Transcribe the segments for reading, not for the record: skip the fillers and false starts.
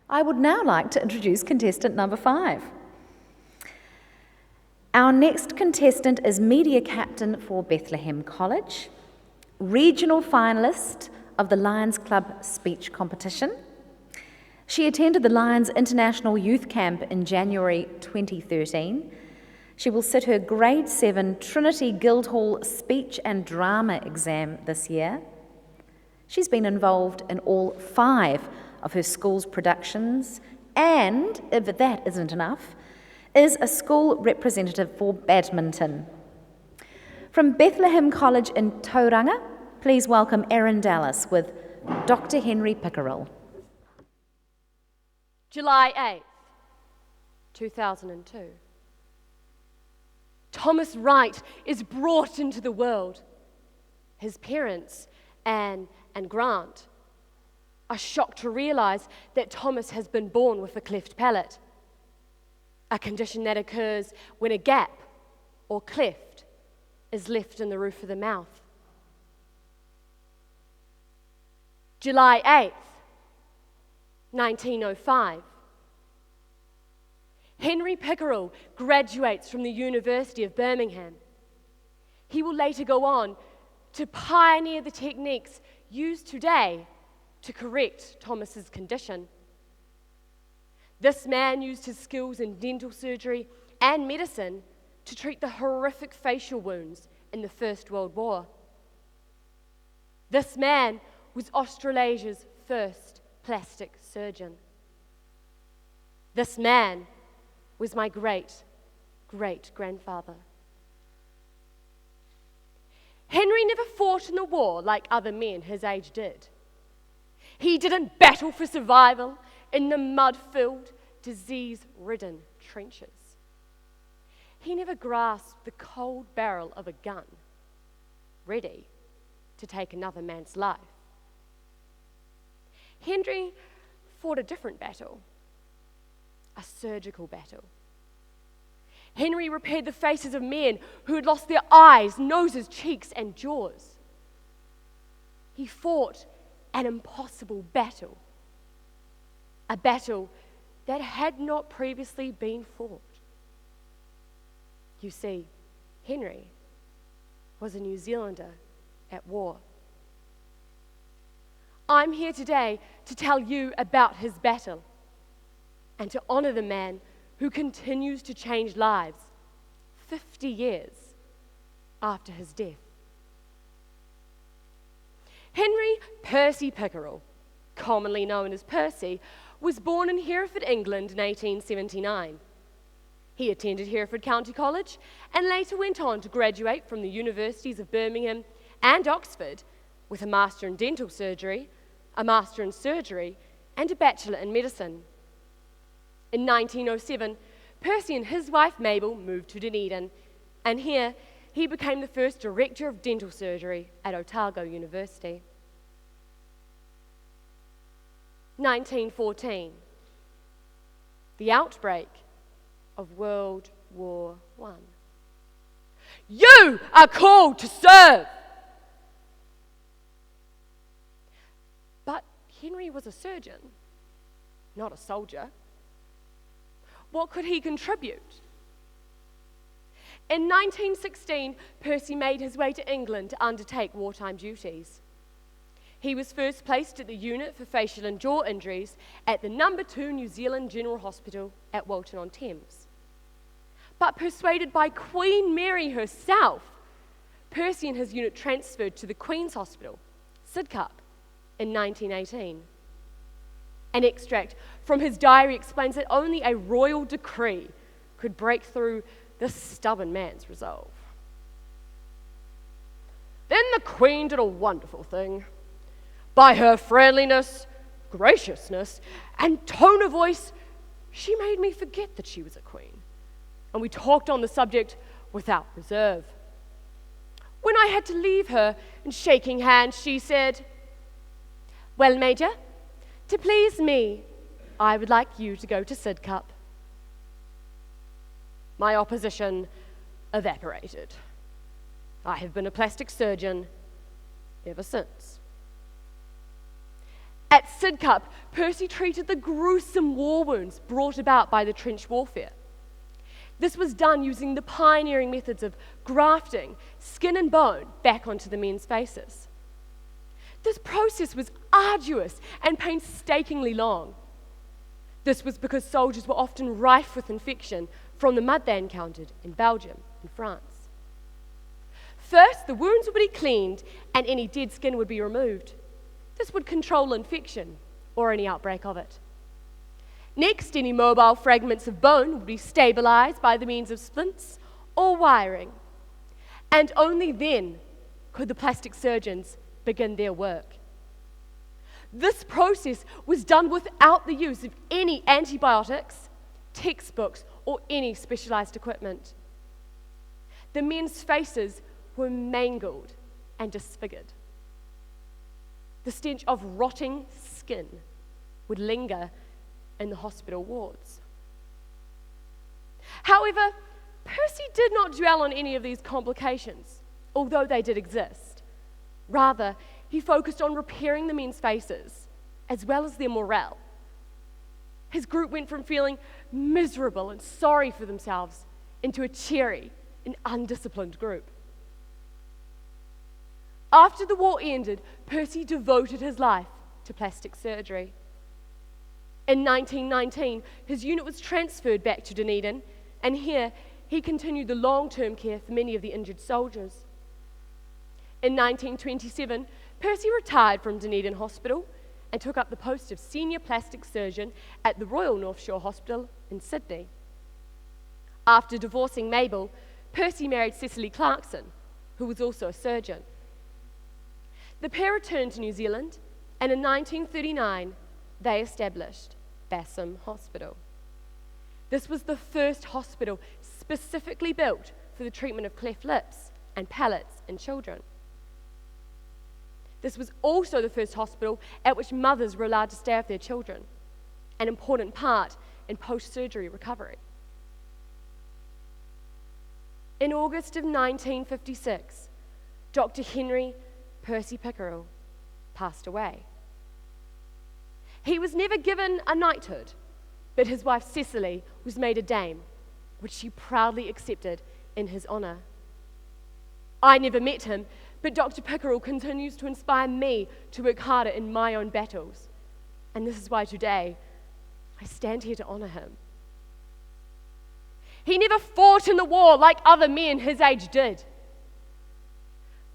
I would now like to introduce contestant number 5. Our next contestant is media captain for Bethlehem College, regional finalist of the Lions Club speech competition. She attended the Lions International Youth Camp in January 2013. She will sit her Grade 7 Trinity Guildhall speech and drama exam this year. She's been involved in all 5 of her school's productions and, if that isn't enough, is a school representative for badminton. From Bethlehem College in Tauranga, please welcome Erin Dallas with Dr. Henry Pickerel. July 8th, 2002. Thomas Wright is brought into the world. His parents, Anne and Grant, are shocked to realise that Thomas has been born with a cleft palate, a condition that occurs when a gap or cleft is left in the roof of the mouth. July 8th, 1905. Henry Pickerel graduates from the University of Birmingham. He will later go on to pioneer the techniques used today to correct Thomas's condition. This man used his skills in dental surgery and medicine to treat the horrific facial wounds in the First World War. This man was Australasia's first plastic surgeon. This man was my great-great-grandfather. Henry never fought in the war like other men his age did. He didn't battle for survival in the mud-filled, disease-ridden trenches. He never grasped the cold barrel of a gun, ready to take another man's life. Henry fought a different battle, a surgical battle. Henry repaired the faces of men who had lost their eyes, noses, cheeks, and jaws. He fought an impossible battle, a battle that had not previously been fought. You see, Henry was a New Zealander at war. I'm here today to tell you about his battle and to honour the man who continues to change lives 50 years after his death. Henry Percy Pickerel, commonly known as Percy, was born in Hereford, England in 1879. He attended Hereford County College and later went on to graduate from the universities of Birmingham and Oxford with a Master in Dental Surgery, a Master in Surgery, and a Bachelor in Medicine. In 1907, Percy and his wife Mabel moved to Dunedin, and here he became the first Director of Dental Surgery at Otago University. 1914, the outbreak of World War I. You are called to serve! But Henry was a surgeon, not a soldier. What could he contribute? In 1916, Percy made his way to England to undertake wartime duties. He was first placed at the unit for facial and jaw injuries at the No. 2 New Zealand General Hospital at Walton-on-Thames. But persuaded by Queen Mary herself, Percy and his unit transferred to the Queen's Hospital, Sidcup, in 1918. An extract from his diary explains that only a royal decree could break through this stubborn man's resolve. Then the Queen did a wonderful thing. By her friendliness, graciousness, and tone of voice, she made me forget that she was a queen, and we talked on the subject without reserve. When I had to leave her and shaking hands, she said, "Well, Major, to please me, I would like you to go to Sidcup." My opposition evaporated. I have been a plastic surgeon ever since. At Sidcup, Percy treated the gruesome war wounds brought about by the trench warfare. This was done using the pioneering methods of grafting skin and bone back onto the men's faces. This process was arduous and painstakingly long. This was because soldiers were often rife with infection from the mud they encountered in Belgium and France. First, the wounds would be cleaned and any dead skin would be removed. This would control infection or any outbreak of it. Next, any mobile fragments of bone would be stabilized by the means of splints or wiring. And only then could the plastic surgeons begin their work. This process was done without the use of any antibiotics, textbooks, or any specialized equipment. The men's faces were mangled and disfigured. The stench of rotting skin would linger in the hospital wards. However, Percy did not dwell on any of these complications, although they did exist. Rather, he focused on repairing the men's faces, as well as their morale. His group went from feeling miserable and sorry for themselves into a cheery and undisciplined group. After the war ended, Percy devoted his life to plastic surgery. In 1919, his unit was transferred back to Dunedin, and here he continued the long-term care for many of the injured soldiers. In 1927, Percy retired from Dunedin Hospital and took up the post of senior plastic surgeon at the Royal North Shore Hospital in Sydney. After divorcing Mabel, Percy married Cecily Clarkson, who was also a surgeon. The pair returned to New Zealand, and in 1939, they established Bassett Hospital. This was the first hospital specifically built for the treatment of cleft lips and palates in children. This was also the first hospital at which mothers were allowed to stay with their children, an important part in post-surgery recovery. In August of 1956, Dr. Henry Percy Pickerel passed away. He was never given a knighthood, but his wife Cecily was made a dame, which she proudly accepted in his honour. I never met him, but Dr. Pickerel continues to inspire me to work harder in my own battles, and this is why today I stand here to honour him. He never fought in the war like other men his age did,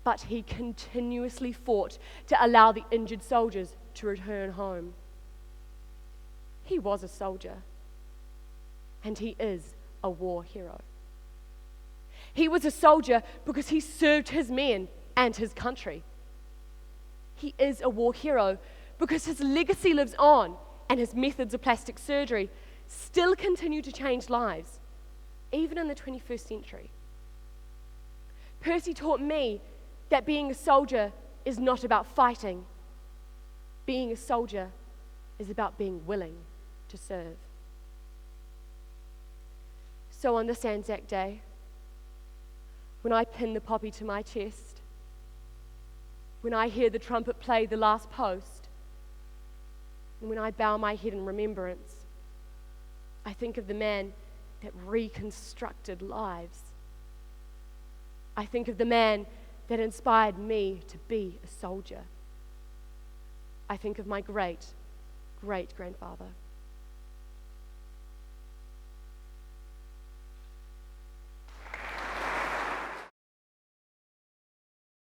but he continuously fought to allow the injured soldiers to return home. He was a soldier, and he is a war hero. He was a soldier because he served his men and his country. He is a war hero because his legacy lives on, and his methods of plastic surgery still continue to change lives, even in the 21st century. Percy taught me that being a soldier is not about fighting. Being a soldier is about being willing to serve. So on this Anzac Day, when I pin the poppy to my chest, when I hear the trumpet play the last post, and when I bow my head in remembrance, I think of the man that reconstructed lives. I think of the man that inspired me to be a soldier. I think of my great-great-grandfather.